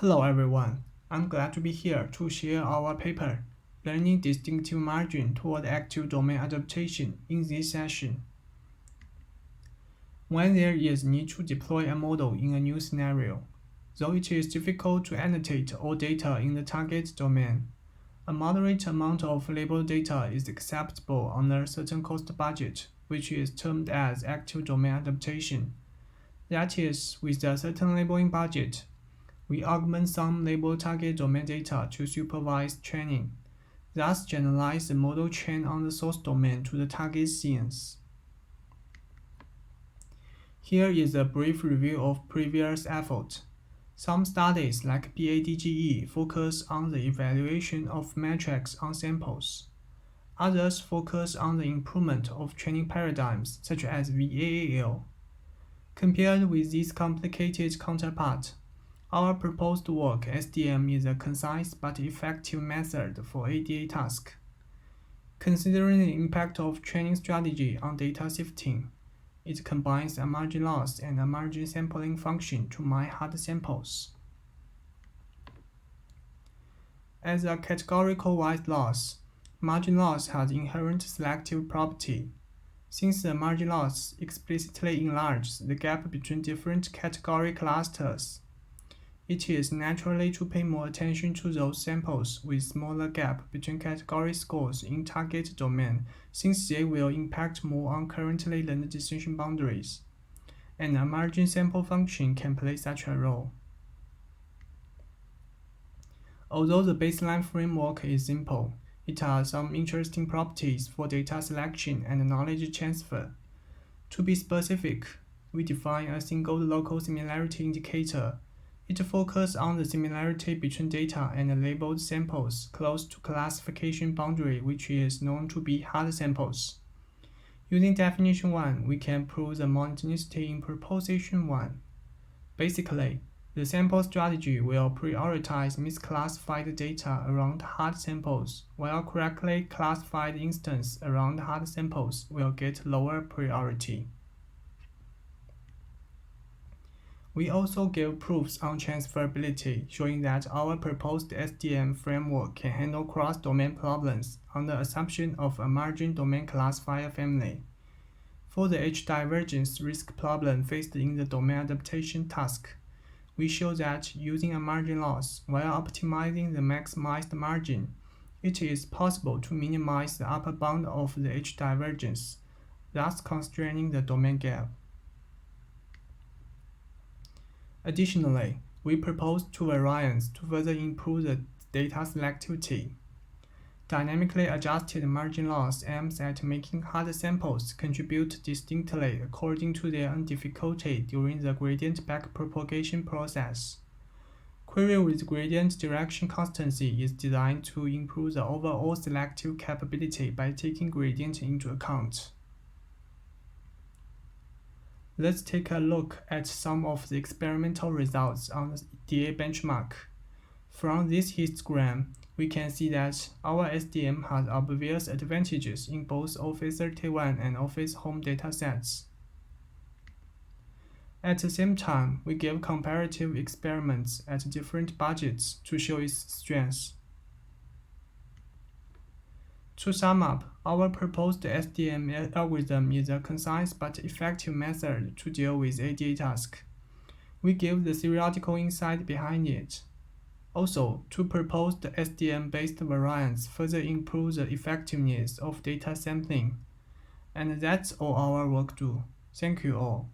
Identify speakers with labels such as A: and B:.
A: Hello everyone, I'm glad to be here to share our paper, Learning Distinctive Margin Toward Active Domain Adaptation in this session. When there is need to deploy a model in a new scenario, though it is difficult to annotate all data in the target domain, a moderate amount of labeled data is acceptable on a certain cost budget, which is termed as active domain adaptation. That is, with a certain labeling budget, we augment some labeled target domain data to supervise training, thus generalize the model chain on the source domain to the target scenes. Here is a brief review of previous effort. Some studies like BADGE focus on the evaluation of metrics on samples. Others focus on the improvement of training paradigms such as VAAL. Compared with this complicated counterpart, our proposed work SDM is a concise but effective method for ADA task. Considering the impact of training strategy on data sifting, it combines a margin loss and a margin sampling function to mine hard samples. As a categorical-wise loss, margin loss has inherent selective property. Since the margin loss explicitly enlarges the gap between different category clusters, it is naturally to pay more attention to those samples with smaller gap between category scores in target domain, since they will impact more on currently learned distinction boundaries, and a margin sample function can play such a role. Although the baseline framework is simple, it has some interesting properties for data selection and knowledge transfer. To be specific, we define a single local similarity indicator. It focuses on the similarity between data and labeled samples close to classification boundary, which is known to be hard samples. Using definition 1, we can prove the monotonicity in proposition 1. Basically, the sample strategy will prioritize misclassified data around hard samples, while correctly classified instances around hard samples will get lower priority. We also give proofs on transferability, showing that our proposed SDM framework can handle cross-domain problems on the assumption of a margin domain classifier family. For the edge divergence risk problem faced in the domain adaptation task, we show that using a margin loss while optimizing the maximized margin, it is possible to minimize the upper bound of the edge divergence, thus constraining the domain gap. Additionally, we propose two variants to further improve the data selectivity. Dynamically adjusted margin loss aims at making hard samples contribute distinctly according to their difficulty during the gradient backpropagation process. Query with gradient direction constancy is designed to improve the overall selective capability by taking gradient into account. Let's take a look at some of the experimental results on the DA benchmark. From this histogram, we can see that our SDM has obvious advantages in both Office 31 and Office Home datasets. At the same time, we give comparative experiments at different budgets to show its strengths. To sum up, our proposed SDM algorithm is a concise but effective method to deal with ADA tasks. We give the theoretical insight behind it. Also, two proposed SDM-based variants further improve the effectiveness of data sampling. And that's all our work do. Thank you all.